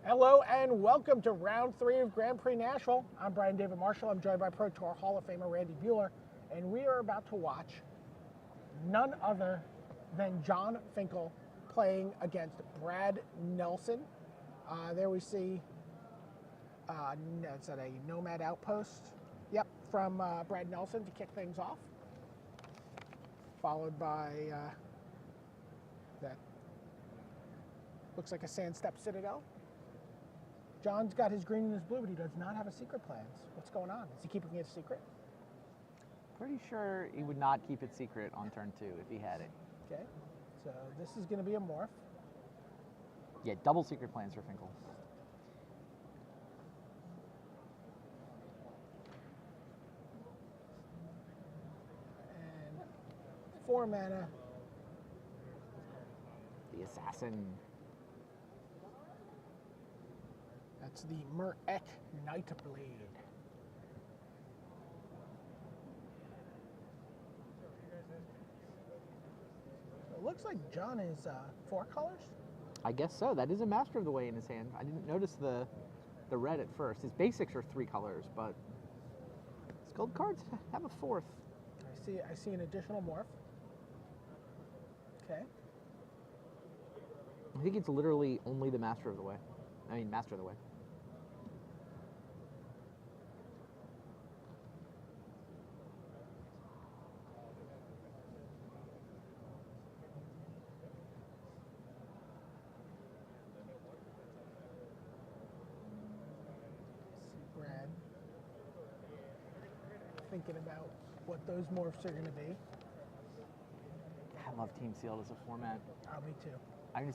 Hello and welcome to round 3 of Grand Prix Nashville. I'm Brian David Marshall. I'm joined by Pro Tour Hall of Famer Randy Buehler, and we are about to watch none other than John Finkel playing against Brad Nelson. There we see, it's at a Nomad Outpost. Yep, from Brad Nelson to kick things off, followed by that looks like a sand step citadel. John's got his green and his blue, but he does not have a secret plans. What's going on? Is he keeping it secret? Pretty sure he would not keep it secret on turn 2 if he had it. Okay, so this is going to be a morph. Yeah, double secret plans for Finkel. And 4 mana. The assassin. That's the Merek Nightblade. It looks like John is 4 colors. I guess so. That is a Master of the Way in his hand. I didn't notice the red at first. His basics are 3 colors, but his gold cards have a 4th. I see an additional morph. Okay. I think it's literally only the Master of the Way. I mean, Master of the Way. Brad thinking about what those morphs are going to be. I love Team Sealed as a format. Oh, me too.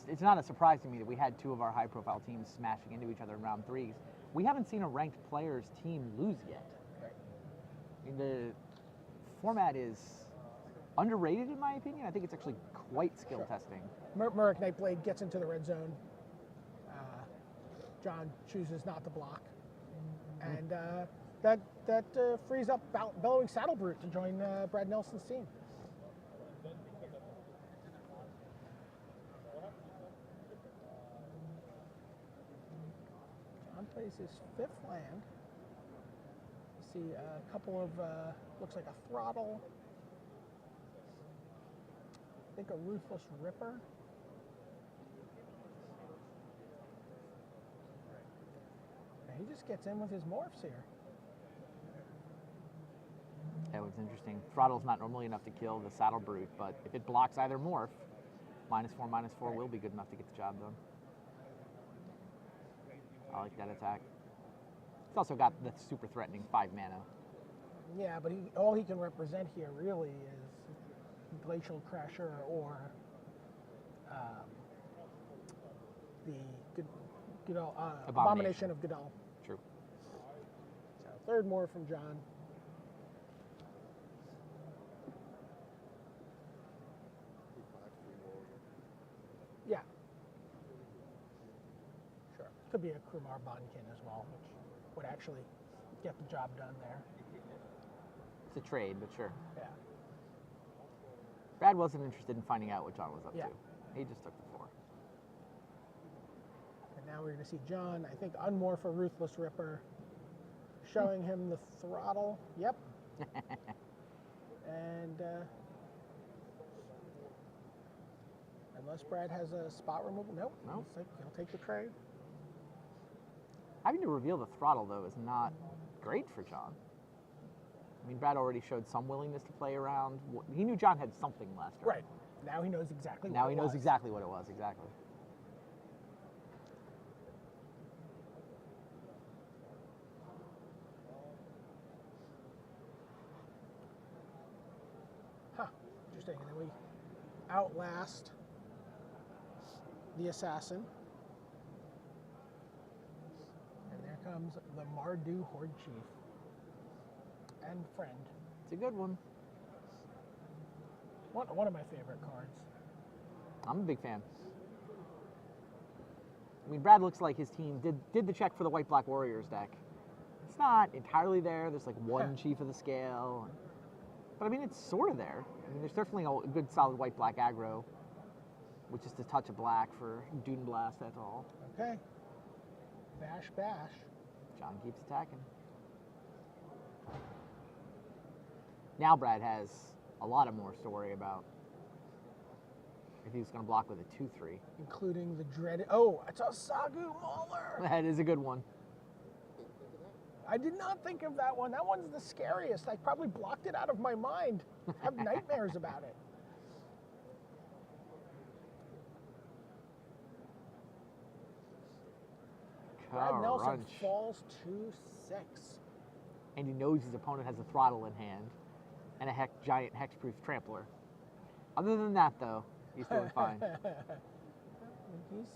It's not a surprise to me that we had 2 of our high-profile teams smashing into each other in round 3s. We haven't seen a ranked player's team lose yet. Right. I mean, the format is underrated in my opinion. I think it's actually quite skill testing. Merek Nightblade gets into the red zone. John chooses not to block. And that frees up Bellowing Saddle Brute to join Brad Nelson's team. John plays his 5th land. See a couple of, looks like a Throttle. I think a Ruthless Ripper. He just gets in with his morphs here. That was interesting. Throttle's not normally enough to kill the Saddle Brute, but if it blocks either morph, -4/-4 will be good enough to get the job done. I like that attack. It's also got the super threatening 5 mana. Yeah, but all he can represent here really is Glacial Crasher or the Abomination of Godal. True. So 3rd morph from John. Yeah. Sure. Could be a Krumar Bonkin as well, which would actually get the job done there. It's a trade, but sure. Yeah. Brad wasn't interested in finding out what John was up Yeah. to. He just took the 4. And now we're going to see John, I think, unmorph a Ruthless Ripper, showing him the Throttle. Yep. And unless Brad has a spot removal, nope. Nope. He'll take the trade. Having to reveal the Throttle, though, is not great for John. I mean, Brad already showed some willingness to play around. He knew John had something last round. Right. Now he knows exactly what it was. Now he knows exactly what it was, exactly. Huh. Interesting. And then we outlast the assassin. And there comes the Mardu Horde Chief. And friend. It's a good one. One of my favorite cards. I'm a big fan. I mean, Brad looks like his team did the check for the White-Black Warriors deck. It's not entirely there. There's like 1 Chief of the Scale. But I mean, it's sort of there. I mean, there's definitely a good solid White-Black aggro, which is to touch a black for Dune Blast, that's all. Okay. Bash, bash. John keeps attacking. Now Brad has a lot of more to worry about. If he's going to block with a 2-3. Including the dreaded... Oh, it's a Sagu Mauler. That is a good one. I did not think of that one. That one's the scariest. I probably blocked it out of my mind. I have nightmares about it. Brad Nelson falls to 6. And he knows his opponent has a throttle in hand and a giant hexproof trampler. Other than that, though, he's doing fine.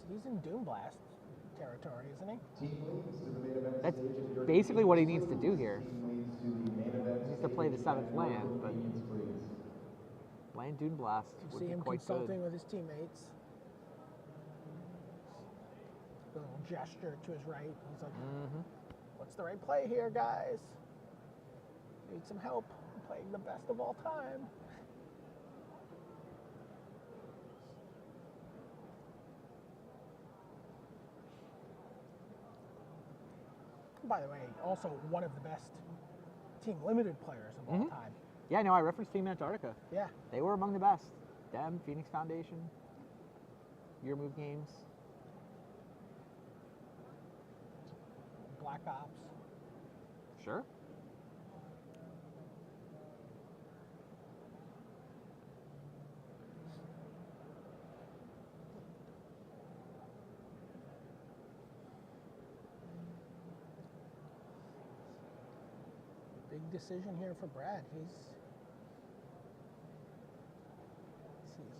He's in Doom Blast territory, isn't he? That's basically what he needs to do here. He needs to play the 7th land, but playing Doom Blast would be quite good. You see him consulting with his teammates. A little gesture to his right. He's like, what's the right play here, guys? Need some help. I'm playing the best of all time. By the way, also one of the best Team Limited players of all time. Yeah, no, I referenced Team Antarctica. Yeah. They were among the best. Them, Phoenix Foundation, Your Move Games. Black Ops. Sure. Big decision here for Brad.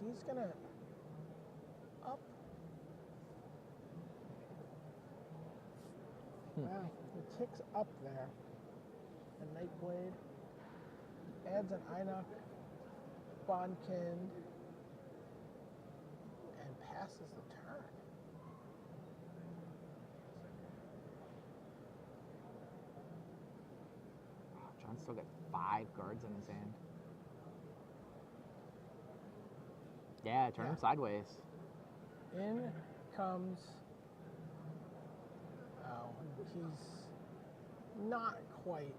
He's gonna up. Wow, he ticks up there. And Nightblade adds an Inoc, Bondkind, and passes the turn. John's still got 5 cards in his hand. Yeah, turn him sideways. In comes... Oh, he's not quite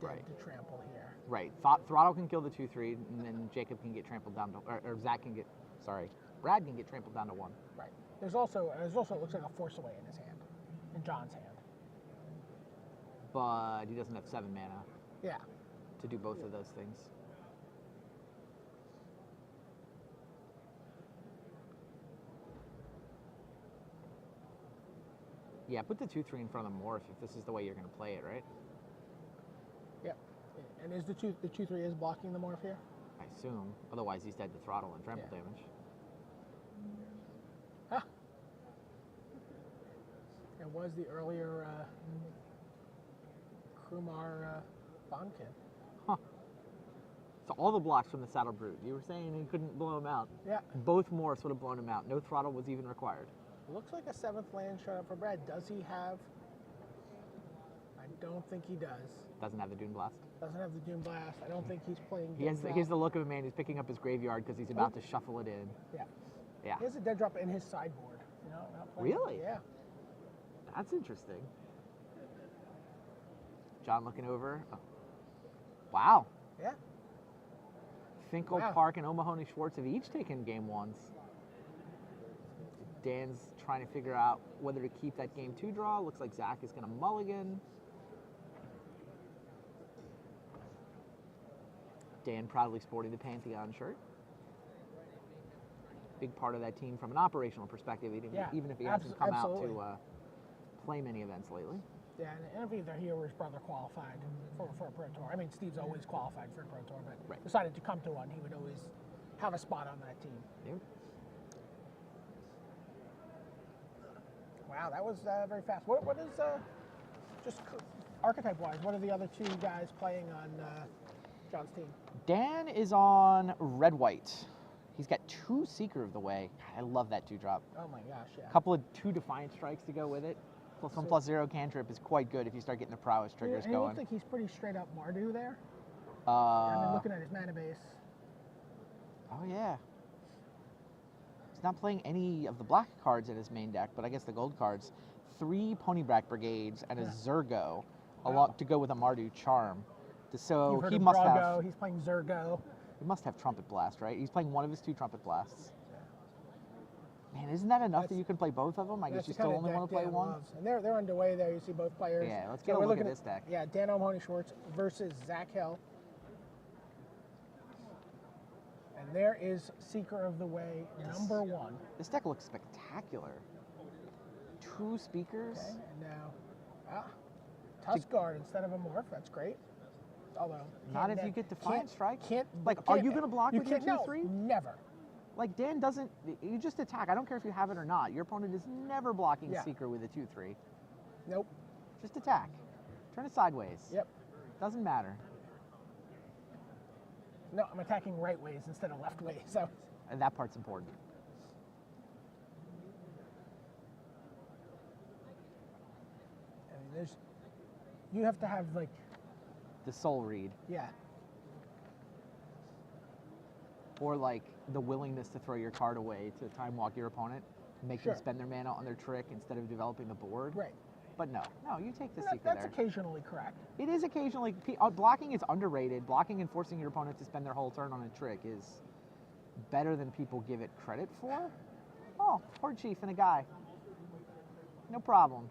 dead to trample here. Right. Throttle can kill the 2-3, and then Jacob can get trampled down to... Or Zach can get... Sorry. Brad can get trampled down to 1. Right. There's also it looks like a Force Away in his hand. In John's hand. But he doesn't have 7 mana. Yeah. To do both of those things. Yeah, put the 2-3 in front of the morph if this is the way you're going to play it, right? Yep. And is the 2-3 is blocking the morph here? I assume. Otherwise, he's dead to throttle and trample damage. Ah. It was the earlier Krumar Bondkin. Huh. So all the blocks from the Saddle Brute. You were saying he couldn't blow him out. Yeah. Both morphs would have blown him out. No throttle was even required. Looks like a 7th land showed up for Brad. Does he have... I don't think he does. Doesn't have the Dune Blast. Doesn't have the Doom Blast. I don't think he's playing... He has the look of a man who's picking up his graveyard because he's about to shuffle it in. Yeah. Yeah. He has a dead drop in his sideboard. You know, not playing. Really? Yeah. That's interesting. John looking over. Oh. Wow. Yeah. Finkel, Parke, and O'Mahony Schwartz have each taken game 1s. Dan's trying to figure out whether to keep that game 2 draw. Looks like Zach is going to mulligan. Dan proudly sporting the Pantheon shirt. Big part of that team from an operational perspective, even if he hasn't come out to play many events lately. Yeah, and if either he or his brother qualified for a Pro Tour. I mean, Steve's always qualified for a Pro Tour, but decided to come to one, he would always have a spot on that team. Yep. Wow, that was very fast. What is, just archetype-wise, what are the other 2 guys playing on John's team? Dan is on red-white. He's got 2 Seeker of the Way. I love that 2-drop. Oh my gosh, yeah. A couple of 2 Defiant Strikes to go with it. +1/+0 cantrip is quite good if you start getting the prowess triggers going. It looks like he's pretty straight up Mardu there. I've been looking at his mana base. Oh yeah. He's not playing any of the black cards in his main deck, but I guess the gold cards. 3 Ponyback Brigades and a Yeah. Zergo Wow. to go with a Mardu Charm. So You've heard he of must Drago, have he's playing Zergo. Trumpet Blast, right? He's playing one of his 2 Trumpet Blasts. Man, isn't that enough that you can play both of them? I guess That's you the kind still of only deck want to play Dan one. loves. And they're underway there. You see both players. Yeah, let's get a we're look at looking this deck. Yeah, Dan O'Mahony Schwartz versus Zach Hill. And there is Seeker of the Way, number 1. This deck looks spectacular. 2 speakers. Okay, and now, Tusk Guard instead of a Morph. That's great. Although Not if you get Defiant Strike. Can't. Are you going to block with your can't, 2/3? No, never. Like, Dan doesn't, you just attack. I don't care if you have it or not. Your opponent is never blocking Yeah. Seeker with a 2/3. Nope. Just attack. Turn it sideways. Yep. Doesn't matter. No, I'm attacking right ways instead of left ways. So. And that part's important. I mean, you have to have like, The Soul Read. yeah. Or, like, the willingness to throw your card away to time walk your opponent. Make Sure. them spend their mana on their trick instead of developing the board. Right. But no, you take the And Seeker that's there. occasionally correct. It is occasionally, blocking is underrated. Blocking and forcing your opponent to spend their whole turn on a trick is better than people give it credit for. Oh, Horde Chief and a guy. No problem.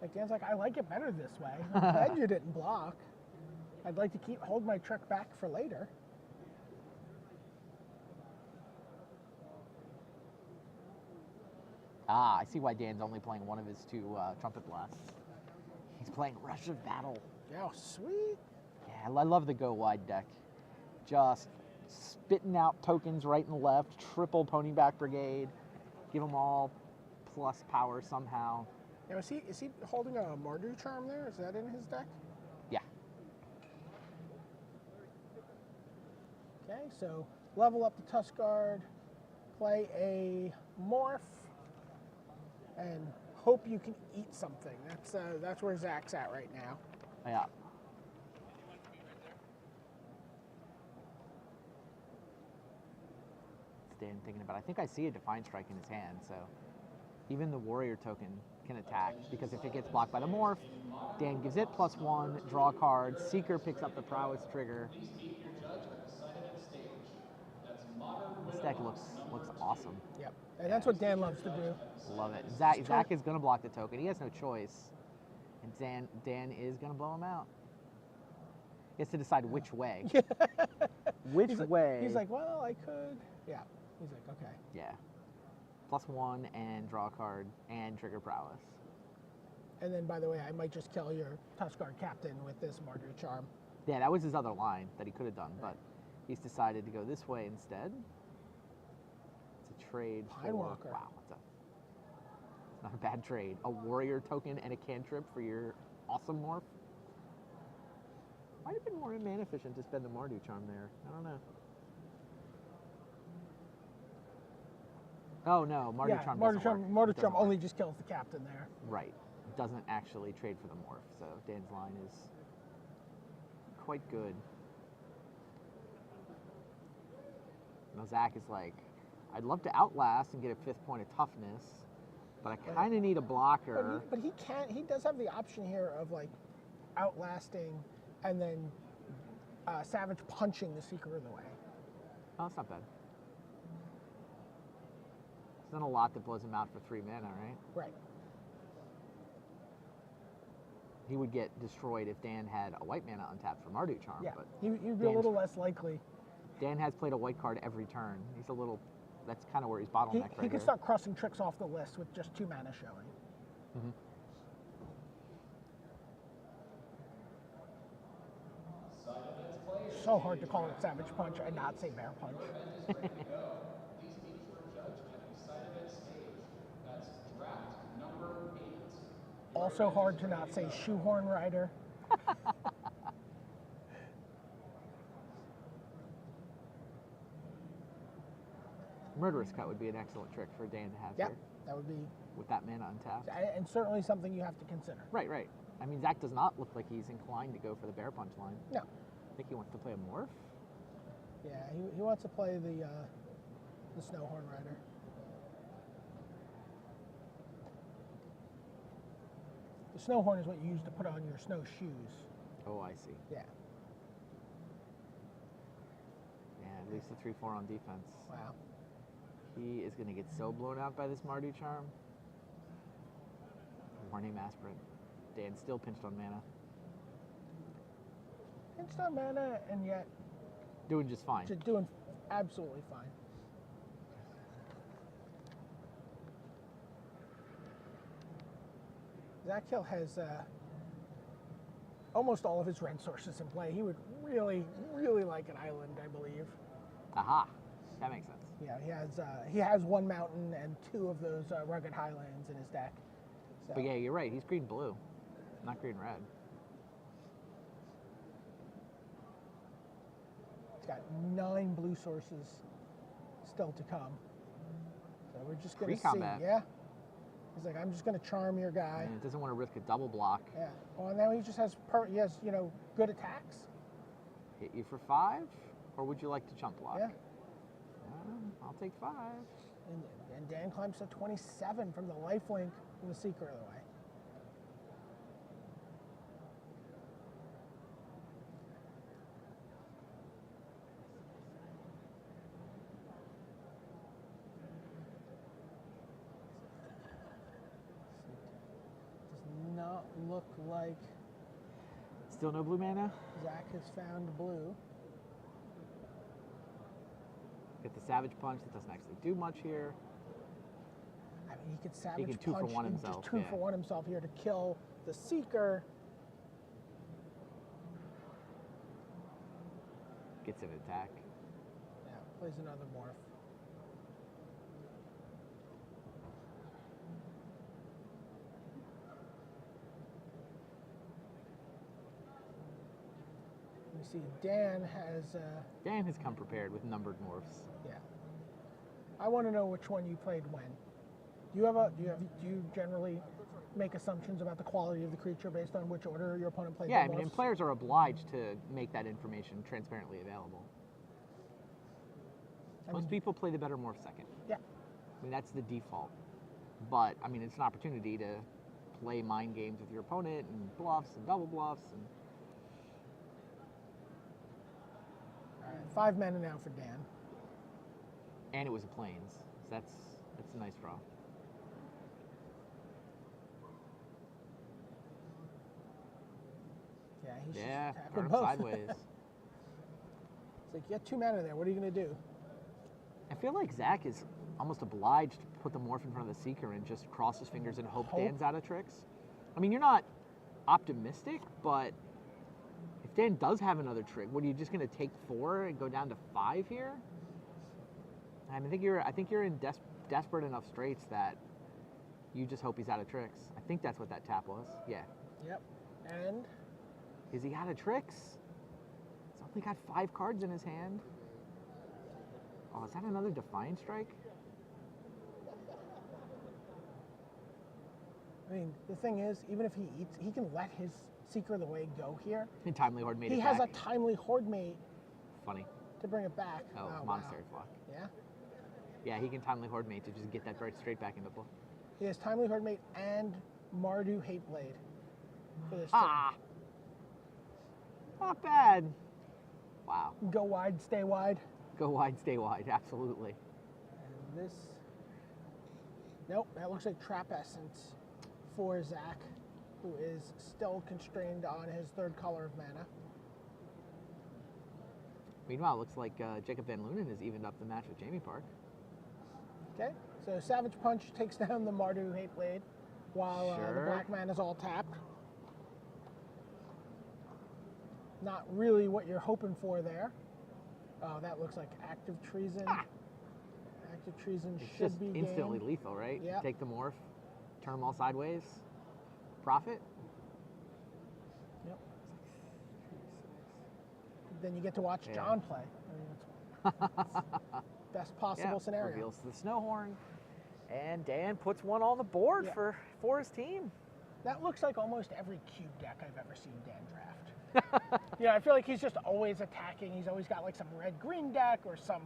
Like Dan's like, I like it better this way. I'm glad you didn't block. I'd like to hold my trick back for later. Ah, I see why Dan's only playing one of his 2 Trumpet Blasts. He's playing Rush of Battle. Oh, sweet. Yeah, I love the Go Wide deck. Just spitting out tokens right and left, triple Ponyback Brigade, give them all plus power somehow. Now, is he holding a Mardu Charm there? Is that in his deck? Yeah. Okay, so level up the Tusk Guard, play a Morph, and hope you can eat something. That's where Zach's at right now. Yeah. Dan thinking about it. I think I see a Defiant Strike in his hand, so even the Warrior token can attack, because if it gets blocked by the Morph, Dan gives it +1, draw a card, Seeker picks up the Prowess trigger. This deck looks awesome. Yep, and that's what Dan loves to do. Love it. Zach is going to block the token. He has no choice. And Dan is going to blow him out. He has to decide which way. Which way? He's like, well, I could. Yeah. He's like, okay. Yeah. +1 and draw a card and trigger Prowess. And then, by the way, I might just kill your Tusk Guard captain with this Mardu Charm. Yeah, that was his other line that he could have done, but he's decided to go this way instead. It's a trade for, Pinewalker. wow, it's not a bad trade. A Warrior token and a cantrip for your awesome Morph. Might have been more mana efficient to spend the Mardu Charm there. I don't know. Oh no, Mardu Charm doesn't work. Mardu It Charm doesn't only work. just kills the captain there. Right. Doesn't actually trade for the Morph, so Dan's line is quite good. Now Zach is like, I'd love to outlast and get a 5th point of toughness, but I kind of need a blocker. But he can't. He does have the option here of like outlasting and then Savage punching the Seeker of the Way. Oh, that's not bad. It's not a lot that blows him out for 3 mana, right? Right. He would get destroyed if Dan had a white mana untapped for Mardu Charm. Yeah. But He'd be a little less likely. Dan has played a white card every turn. He's a little, that's kind of where he's bottlenecked right He here. can start crossing tricks off the list with just 2 mana showing. Mm-hmm. So hard to call it Savage Punch and not say Bear Punch. Also hard to not say Shoehorn Rider. Murderous Cut would be an excellent trick for Dan to have Yeah, here that would be, with that mana untapped. and certainly something you have to consider. Right, right. I mean, Zach does not look like he's inclined to go for the Bear Punch line. No. I think he wants to play a Morph. Yeah, he wants to play the Snowhorn Rider. The snow horn is what you use to put on your snowshoes. Oh, I see. Yeah. Yeah, at least a 3/4 on defense. Wow. He is going to get so blown out by this Mardu charm. Warning aspirant. Dan still pinched on mana. Pinched on mana, and yet Doing just fine. just doing absolutely fine. Zach Hill has almost all of his red sources in play. He would really, really like an island, I believe. Aha. That makes sense. Yeah, he has one mountain and 2 of those rugged highlands in his deck. So, But yeah, you're right. He's green-blue, not green-red. he's got 9 blue sources still to come. So we're just going to see. Pre-combat. Yeah. He's like, I'm just going to charm your guy. And it doesn't want to risk a double block. Yeah. Well, and now he just has, good attacks. Hit you for 5? Or would you like to chump block? Yeah. I'll take 5. And Dan climbs to 27 from the lifelink from the Seeker of the Way. Does not look like Still no blue mana? Zach has found blue. Get the Savage Punch. That doesn't actually do much here. I mean, he could Savage can 2 for Punch 1 and himself, just 2 yeah. for 1 himself here to kill the Seeker. Gets an attack. Yeah, plays another morph. We see Dan has, Dan has come prepared with numbered morphs. yeah. I want to know which one you played when. Do you generally make assumptions about the quality of the creature based on which order your opponent played? Yeah, the I mean, and morphs? players are obliged to make that information transparently available. Most people play the better morph second. Yeah. I mean, that's the default. But, I mean, it's an opportunity to play mind games with your opponent and bluffs and double bluffs. And All right, 5 mana now for Dan. it was a plains. So that's a nice draw. Yeah, he's Yeah, just turn tapping him both. sideways. It's like, you got 2 mana there. What are you going to do? I feel like Zach is almost obliged to put the morph in front of the Seeker and just cross his fingers and hope Dan's out of tricks. I mean, you're not optimistic, but if Dan does have another trick, what are you just going to take 4 and go down to 5 here? I mean, I think you're in desperate enough straits that you just hope he's out of tricks. I think that's what that tap was. Yeah. Yep. And Is he out of tricks? He's only got 5 cards in his hand. Oh, is that another Defiant Strike? I mean, the thing is, even if he eats, he can let his Seeker of the Way go here. And Timely Horde made He it has back. a Timely Horde Mate Funny. to bring it back. Oh, wow. Monastery Flock. Yeah. Yeah, he can Timely Horde Mate to just get that straight back into play. He has Timely Horde Mate and Mardu Hateblade for this turn. Ah! Not bad. Wow. Go wide, stay wide. Go wide, stay wide. Absolutely. And this, nope, that looks like Trap Essence for Zach, who is still constrained on his 3rd color of mana. Meanwhile, it looks like Jacob Van Lunen has evened up the match with Jamie Parke. Okay, so Savage Punch takes down the Mardu Hateblade while the black man is all tapped. Not really what you're hoping for there. Oh, that looks like Active Treason. Ah. Active Treason It's should just be instantly gained. lethal, right? Yeah. Take the morph, turn them all sideways, profit. Yep. Then you get to watch Yeah. John play. I mean, it's best possible scenario. Reveals the Snowhorn, and Dan puts one on the board Yeah. for his team. That looks like almost every cube deck I've ever seen Dan draft. Yeah, I feel like he's just always attacking. He's always got like some red-green deck or some,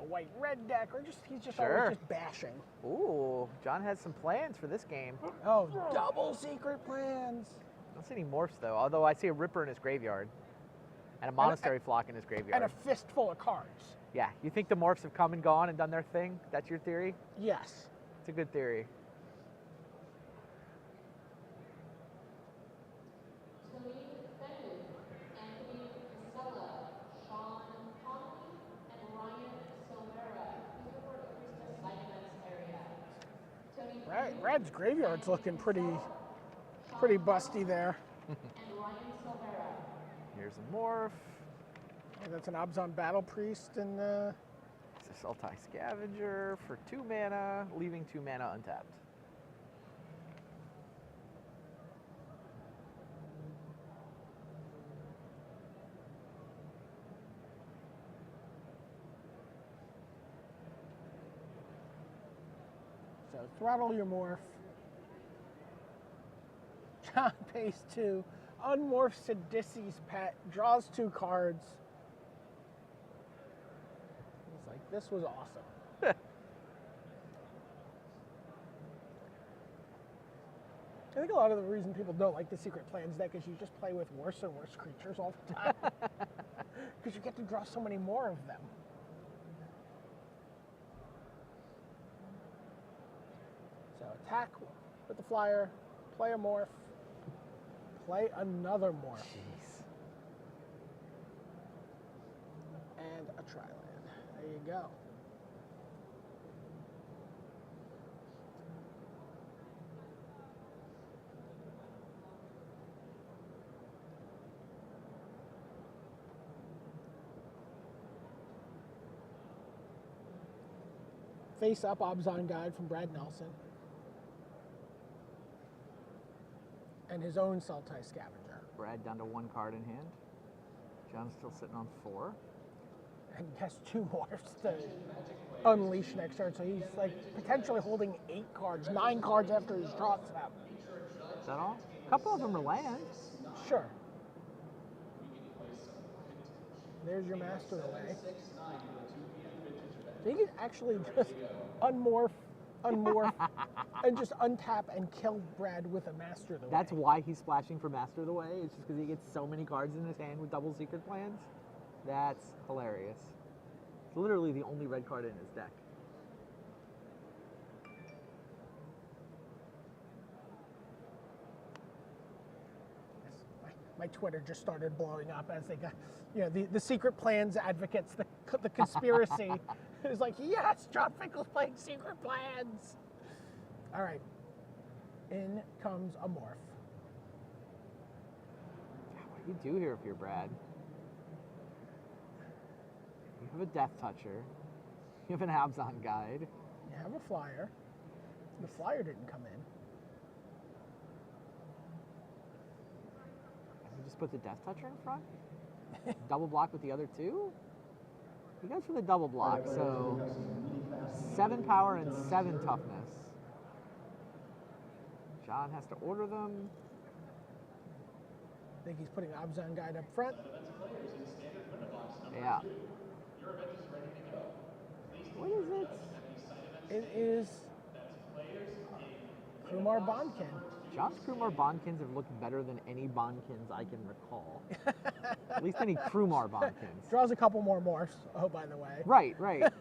white red deck, or he's just Sure. always just bashing. Ooh, John has some plans for this game. Oh, double secret plans. I don't see any morphs though, although I see a Ripper in his graveyard. And a Monastery Flock in his graveyard. And a fistful of cards. Yeah, you think the morphs have come and gone and done their thing? That's your theory? Yes. It's a good theory. Rad's graveyard's looking pretty busty there. Here's a morph. And that's an Abzan Battle Priest and It's a Sultai Scavenger for 2 mana, leaving 2 mana untapped. so throttle your morph. John pays 2. Unmorphs Sidisi's Pet, draws 2 cards. He's like, this was awesome. I think a lot of the reason people don't like the Secret Plans deck is you just play with worse and worse creatures all the time. Because you get to draw so many more of them. So attack with the flyer, play a morph, play another morph. Jeez. And a tri-land. There you go. Face Up Abzan Guide from Brad Nelson. And his own Sultai Scavenger. Brad down to 1 card in hand. John's still sitting on 4. And he has 2 morphs to unleash next turn, so he's like potentially holding 8 cards, 9 cards after his draw step. Is that all? A couple of them are lands. Sure. There's your Master Away. So you can actually just unmorph, and just untap and kill Brad with a Master of the Way. That's why he's splashing for Master of the Way. It's just because he gets so many cards in his hand with double Secret Plans. That's hilarious. It's literally the only red card in his deck. My Twitter just started blowing up as they got, the Secret Plans advocates, the conspiracy. It was like, yes, John Finkel's playing Secret Plans. All right. In comes a morph. What do you do here if you're Brad? You have a Death Toucher. You have an Abzan Guide. You have a flyer. The flyer didn't come in. You just put the Death Toucher in front? Double block with the other 2? He goes for the double block, so 7 power and 7 toughness. John has to order them. I think he's putting Abzan Guide up front. Yeah. What is it? It is Kumar Bondkin. John's Krumar Bondkins have looked better than any Bondkins I can recall. At least any Krumar Bondkins. Draws a couple more morphs, oh, by the way. Right, right.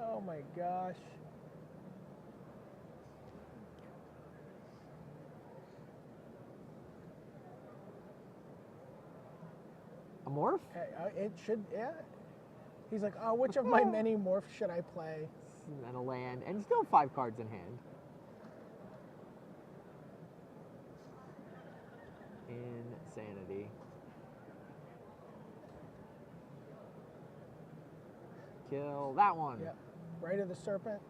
Oh my gosh. A morph? It should, yeah. He's like, oh, which of my many morphs should I play? And a land, and still 5 cards in hand. Insanity. Kill that one. Yep. Right of the Serpent.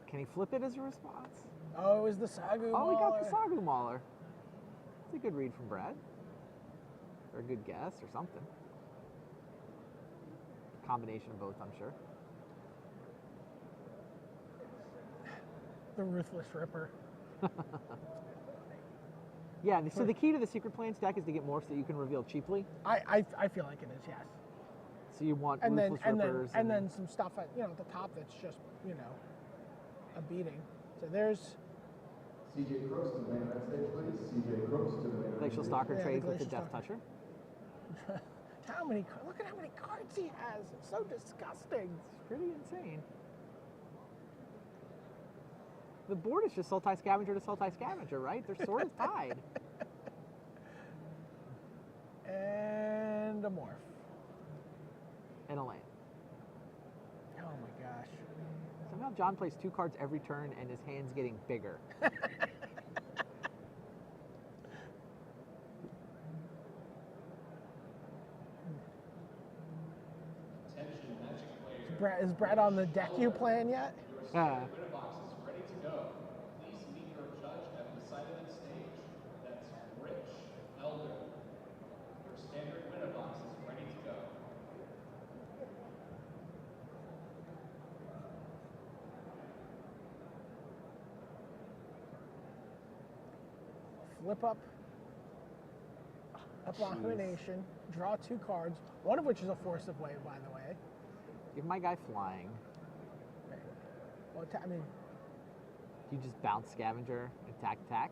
Can he flip it as a response? Oh, it was the Sagu Oh, we got the Mauler. Sagu Mauler. It's a good read from Brad. Or a good guess or something. Combination of both, I'm sure. The Ruthless Ripper. Yeah, so the key to the Secret Plans deck is to get morphs that you can reveal cheaply. I feel like it is, yes. So you want And then Ruthless Rippers. and then some stuff at at the top that's just a beating. So there's CJ Crooks to the main event stage, please. CJ Crooks to the main event Glacial stage. Stalker Yeah, trades the with the Glacial Death Toucher. look at how many cards he has. It's so disgusting. It's pretty insane. The board is just Sultai Scavenger to Sultai Scavenger, right? They're sort of tied. And a morph. And a land. Oh my gosh. Somehow John plays 2 cards every turn and his hand's getting bigger. Is Brett on the deck you plan yet? Winner box is ready to go. Please meet your judge at the side of the stage. That's Rich Elder. Your standard winner box is ready to go. Flip up Abomination, draw 2 cards, one of which is a Force of Wave, by the way. Give my guy flying. Well, I mean, You just bounce Scavenger, attack, attack.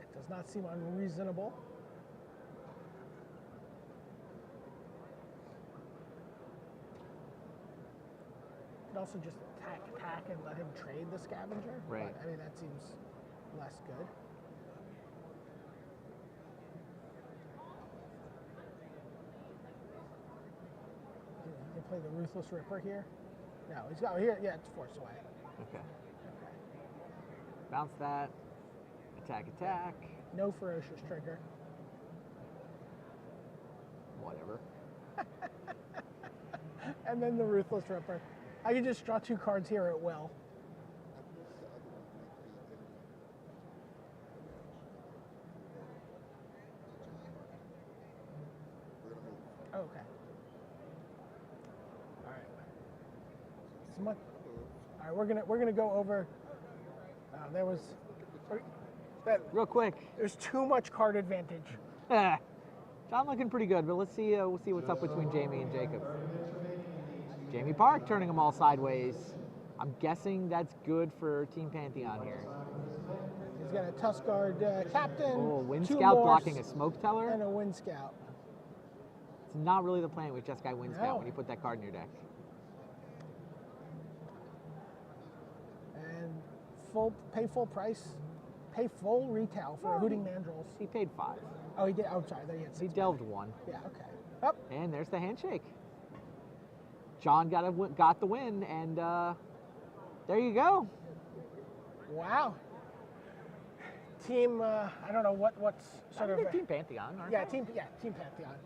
it does not seem unreasonable. You could also just attack, and let him trade the Scavenger. Right. But, I mean, that seems less good. You can play the Ruthless Ripper here. No, he's got here. Yeah, it's Force away. Okay. Okay. Bounce that. Attack, attack. No Ferocious Trigger. Whatever. And then the Ruthless Ripper. I can just draw 2 cards here at will. Okay. All right. So much. All right, we're gonna go over. There was. Real quick. There's too much card advantage. John looking pretty good, but let's see. We'll see what's up between Jamie and Jacob. Jamie Parke turning them all sideways. I'm guessing that's good for Team Pantheon here. He's got a Tuskguard Captain. Oh, Wind 2 Scout morphs, blocking a Smoke Teller. and a Wind Scout. It's not really the plan with Jeskai Wind Scout No. when you put that card in your deck. And pay full price, pay full retail for a Hooting Mandrills. He paid 5. Oh, he did. Oh, sorry. There he had He 6. delved 1. Yeah. Okay. Up. And there's the handshake. John got the win, and there you go. Wow. Team. I don't know what's sort of. Team Pantheon, aren't Yeah. they? Team Pantheon.